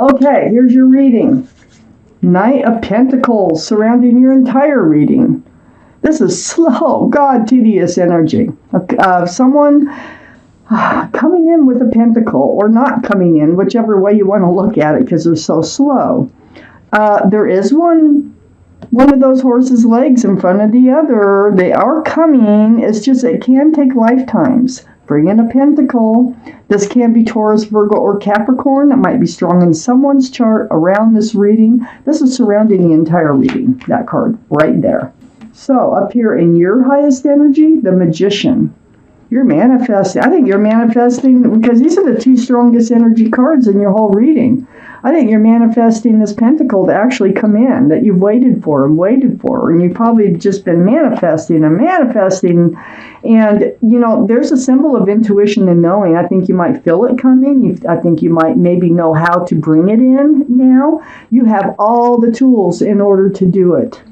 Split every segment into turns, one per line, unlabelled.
Okay, here's your reading. Knight of Pentacles surrounding your entire reading. This is slow, tedious energy. Someone coming in with a pentacle or not coming in, whichever way you want to look at it, because they're so slow. There is one of those horses' legs in front of the other. They are coming. It's just it can take lifetimes. Bring in a pentacle. This can be Taurus, Virgo, or Capricorn. That might be strong in someone's chart around this reading. This is surrounding the entire reading, that card right there. So up here in your highest energy, the Magician. You're manifesting. I think you're manifesting because these are the two strongest energy cards in your whole reading. I think you're manifesting this pentacle to actually come in that you've waited for, and you've probably just been manifesting. And, there's a symbol of intuition and knowing. I think you might feel it coming. I think you might maybe know how to bring it in now. You have all the tools in order to do it.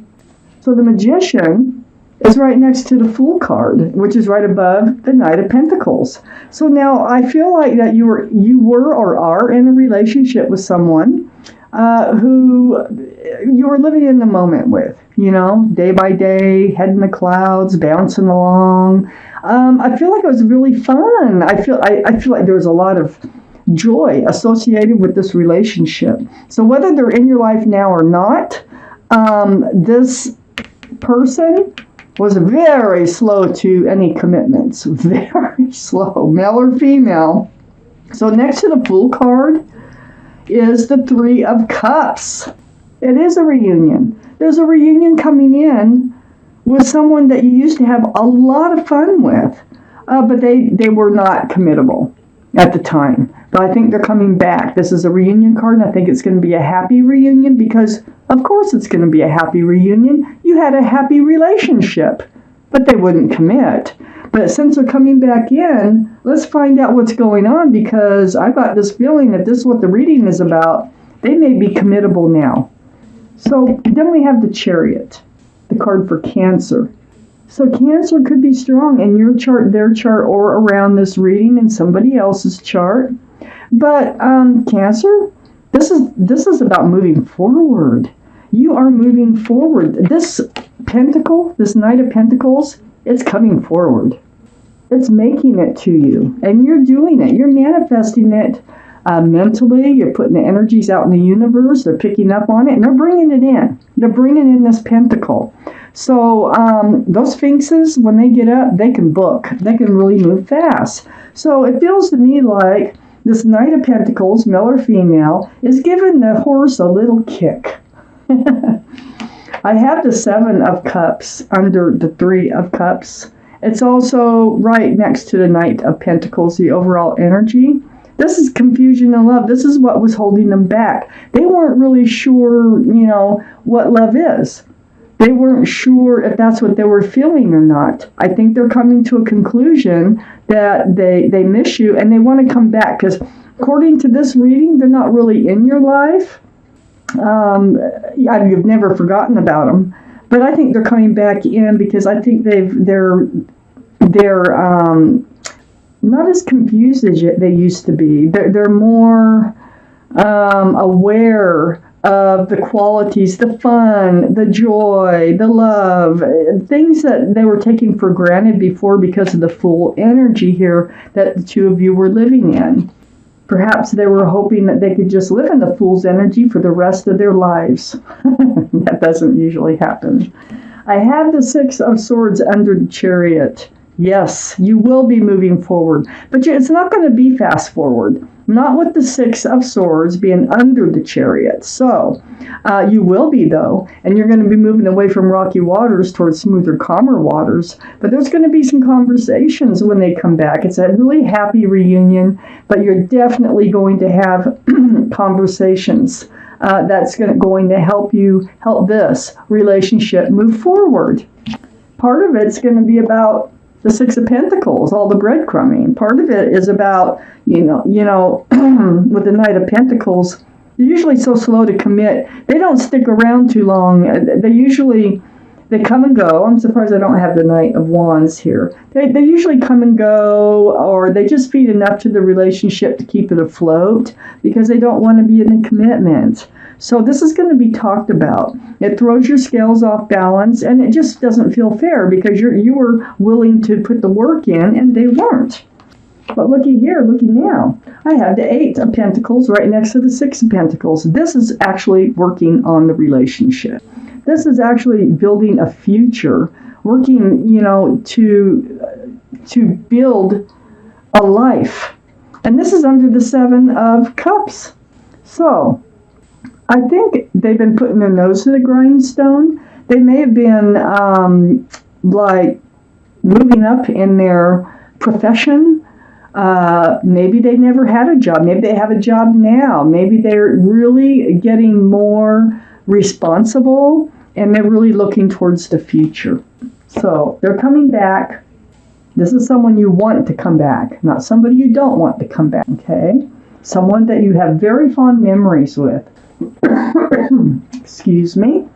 So the Magician is right next to the Fool card, which is right above the Knight of Pentacles. So now I feel like that you were or are in a relationship with someone who you were living in the moment with, day by day, head in the clouds, bouncing along. I feel like it was really fun. I feel like there was a lot of joy associated with this relationship. So whether they're in your life now or not, this person was very slow to any commitments. Very slow, male or female. So next to the Fool card is the Three of Cups. It is a reunion. There's a reunion coming in with someone that you used to have a lot of fun with, but they were not committable at the time. But I think they're coming back. This is a reunion card, and I think it's going to be a happy reunion because, of course, it's going to be a happy reunion. You had a happy relationship, but they wouldn't commit. But since they're coming back in, let's find out what's going on because I've got this feeling that this is what the reading is about. They may be committable now. So then we have the Chariot, the card for Cancer. So Cancer could be strong in your chart, their chart, or around this reading in somebody else's chart. But Cancer, this is about moving forward. You are moving forward. This pentacle, this Knight of Pentacles, it's coming forward. It's making it to you, and you're doing it. You're manifesting it mentally. You're putting the energies out in the universe. They're picking up on it, and they're bringing it in. They're bringing in this pentacle. So those Sphinxes, when they get up, they can book. They can really move fast. So it feels to me like this Knight of Pentacles, male or female, is giving the horse a little kick. I have the Seven of Cups under the Three of Cups. It's also right next to the Knight of Pentacles, the overall energy. This is confusion and love. This is what was holding them back. They weren't really sure, what love is. They weren't sure if that's what they were feeling or not. I think they're coming to a conclusion that they miss you and they want to come back because according to this reading, they're not really in your life. You've never forgotten about them, but I think they're coming back in because I think they're not as confused as they used to be. They're more aware of the qualities, the fun, the joy, the love, things that they were taking for granted before because of the Fool energy here that the two of you were living in. Perhaps they were hoping that they could just live in the Fool's energy for the rest of their lives. That doesn't usually happen. I have the Six of Swords under the Chariot. Yes, you will be moving forward, but it's not going to be fast forward. Not with the Six of Swords being under the Chariot. So you will be, though, and you're going to be moving away from rocky waters towards smoother, calmer waters. But there's going to be some conversations when they come back. It's a really happy reunion, but you're definitely going to have conversations that's going to help this relationship move forward. Part of it's going to be about the Six of Pentacles, all the breadcrumbing. Part of it is about, with the Knight of Pentacles, they're usually so slow to commit. They don't stick around too long. They usually They come and go. I'm surprised I don't have the Knight of Wands here. They usually come and go, or they just feed enough to the relationship to keep it afloat because they don't want to be in a commitment. So this is going to be talked about. It throws your scales off balance, and it just doesn't feel fair because you were willing to put the work in, and they weren't. But looky here, looky now. I have the 8 of Pentacles right next to the 6 of Pentacles. This is actually working on the relationship. This is actually building a future, working, to build a life. And this is under the 7 of Cups. So, I think they've been putting their nose to the grindstone. They may have been, moving up in their profession. Maybe they never had a job. Maybe they have a job now. Maybe they're really getting more responsible, and they're really looking towards the future. So they're coming back. This is someone you want to come back, not somebody you don't want to come back, okay? Someone that you have very fond memories with. Excuse me.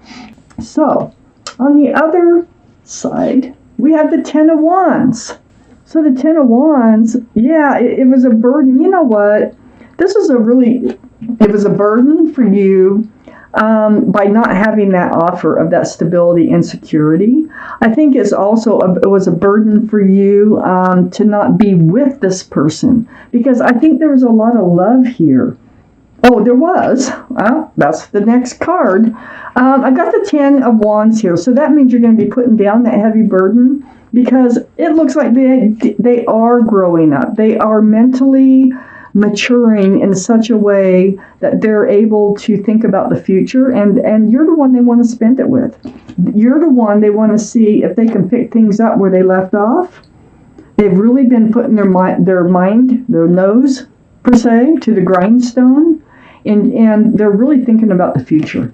So, on the other side, we have the 10 of Wands. So the 10 of Wands, yeah, it was a burden. You know what? It was a burden for you by not having that offer of that stability and security. I think it was a burden for you to not be with this person, because I think there was a lot of love here. Oh, there was. Well, that's the next card. I got the 10 of Wands here, so that means you're going to be putting down that heavy burden, because it looks like they are growing up. They are mentally maturing in such a way that they're able to think about the future, and you're the one they want to spend it with. You're the one they want to see if they can pick things up where they left off. They've really been putting their nose, per se, to the grindstone, and they're really thinking about the future.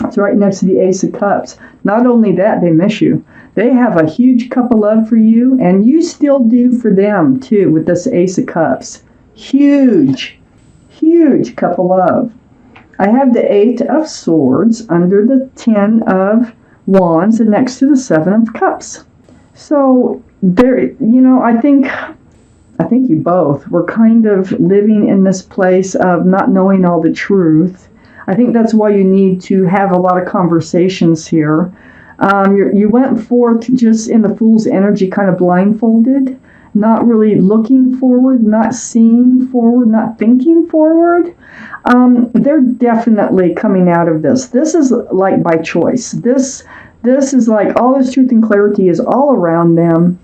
It's right next to the Ace of Cups. Not only that, they miss you. They have a huge cup of love for you, and you still do for them, too, with this Ace of Cups. Huge, huge cup of love. I have the 8 of Swords under the 10 of Wands and next to the 7 of Cups. So, I think you both were kind of living in this place of not knowing all the truth. I think that's why you need to have a lot of conversations here. You went forth just in the Fool's energy, kind of blindfolded, not really looking forward, not seeing forward, not thinking forward. They're definitely coming out of this. This is like by choice. This is like all this truth and clarity is all around them,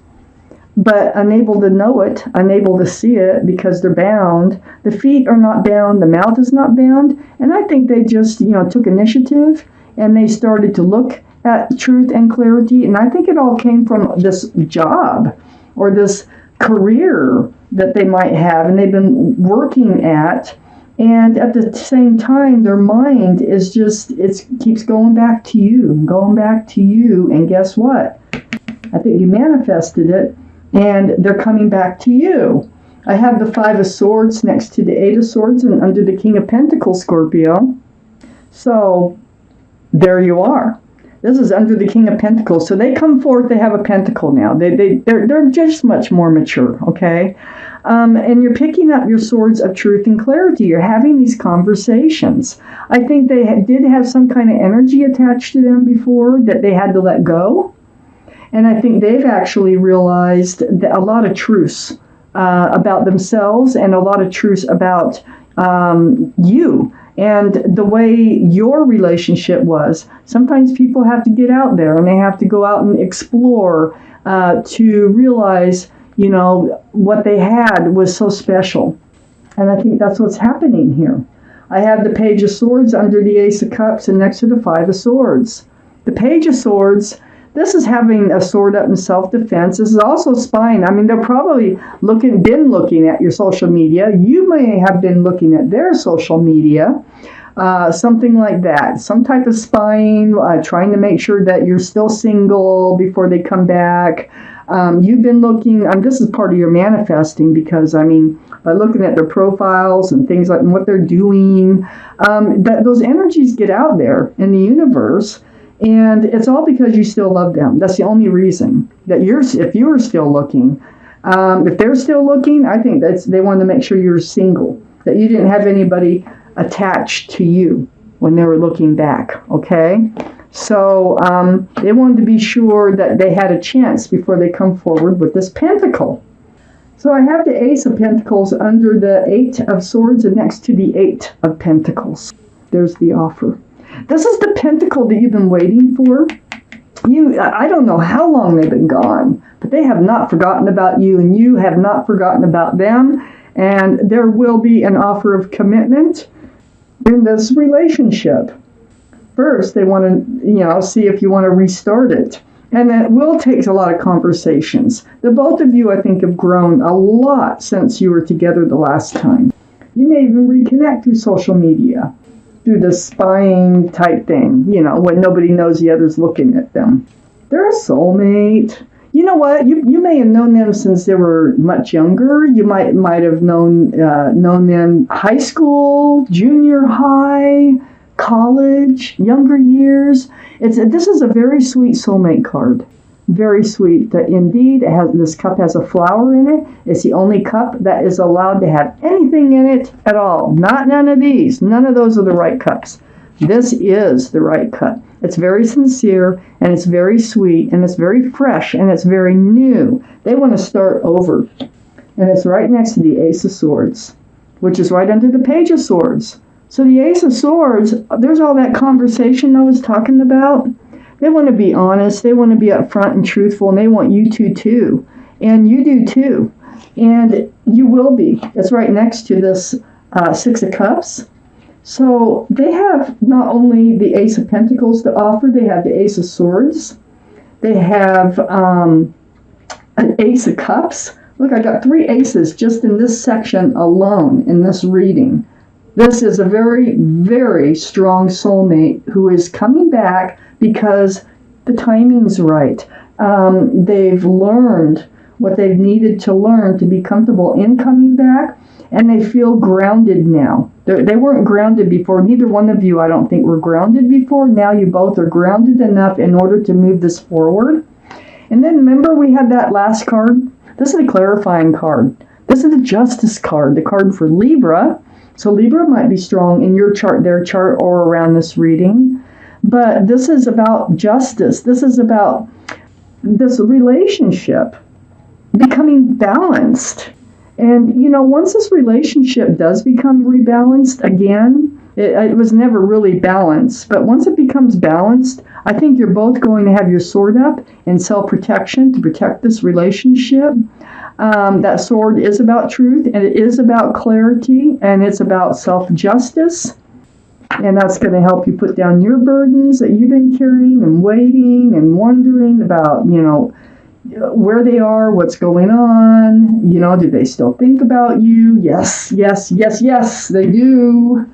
but unable to know it, unable to see it because they're bound. The feet are not bound, the mouth is not bound, and I think they just, took initiative and they started to look at truth and clarity, and I think it all came from this job or this career that they might have and they've been working at, and at the same time their mind is just, it keeps going back to you, and guess what? I think you manifested it, and they're coming back to you. I have the 5 of Swords next to the 8 of Swords and under the King of Pentacles, Scorpio. So there you are. This is under the King of Pentacles. So they come forth, they have a pentacle now. They're just much more mature, okay? And you're picking up your swords of truth and clarity. You're having these conversations. I think they did have some kind of energy attached to them before that they had to let go. And I think they've actually realized that a lot of truths about themselves and a lot of truths about you and the way your relationship was. Sometimes people have to get out there and they have to go out and explore to realize, what they had was so special. And I think that's what's happening here. I have the Page of Swords under the Ace of Cups and next to the 5 of Swords. The Page of Swords, this is having a sword up in self-defense. This is also spying. I mean, they're probably been looking at your social media. You may have been looking at their social media, something like that. Some type of spying, trying to make sure that you're still single before they come back. You've been looking, this is part of your manifesting, because, by looking at their profiles and things like what they're doing, those energies get out there in the universe. And it's all because you still love them. That's the only reason that if you're still looking. If they're still looking, I think they wanted to make sure you're single, that you didn't have anybody attached to you when they were looking back, okay? So they wanted to be sure that they had a chance before they come forward with this pentacle. So I have the Ace of Pentacles under the Eight of Swords and next to the Eight of Pentacles. There's the offer. This is the pentacle that you've been waiting for. I don't know how long they've been gone, but they have not forgotten about you, and you have not forgotten about them. And there will be an offer of commitment in this relationship. First, they want to, see if you want to restart it. And it will take a lot of conversations. The both of you, I think, have grown a lot since you were together the last time. You may even reconnect through social media, through the spying type thing, when nobody knows the other's looking at them. They're a soulmate. You know what? You may have known them since they were much younger. You might have known them high school, junior high, college, younger years. This is a very sweet soulmate card. Very sweet. Indeed, this cup has a flower in it. It's the only cup that is allowed to have anything in it at all. Not none of these. None of those are the right cups. This is the right cup. It's very sincere, and it's very sweet, and it's very fresh, and it's very new. They want to start over. And it's right next to the Ace of Swords, which is right under the Page of Swords. So the Ace of Swords, there's all that conversation I was talking about. They want to be honest, they want to be upfront and truthful, and they want you to too. And you do too. And you will be. It's right next to this Six of Cups. So they have not only the Ace of Pentacles to offer, they have the Ace of Swords. They have an Ace of Cups. Look, I got 3 aces just in this section alone in this reading. This is a very, very strong soulmate who is coming back because the timing's right. They've learned what they've needed to learn to be comfortable in coming back, and they feel grounded now. They weren't grounded before. Neither one of you, I don't think, were grounded before. Now you both are grounded enough in order to move this forward. And then remember we had that last card? This is a clarifying card. This is the Justice card, the card for Libra. So Libra might be strong in your chart, their chart, or around this reading. But this is about justice. This is about this relationship becoming balanced. And, once this relationship does become rebalanced again, it was never really balanced. But once it becomes balanced, I think you're both going to have your sword up in self-protection to protect this relationship. That sword is about truth, and it is about clarity, and it's about self-justice. And that's going to help you put down your burdens that you've been carrying and waiting and wondering about, where they are, what's going on, do they still think about you? Yes, yes, yes, yes, they do.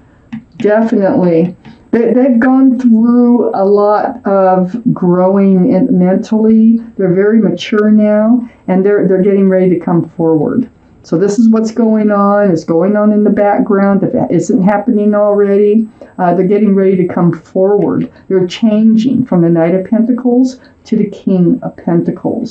Definitely. They've gone through a lot of growing mentally. They're very mature now, and they're getting ready to come forward. So this is what's going on. It's going on in the background. If it isn't happening already, they're getting ready to come forward. They're changing from the Knight of Pentacles to the King of Pentacles.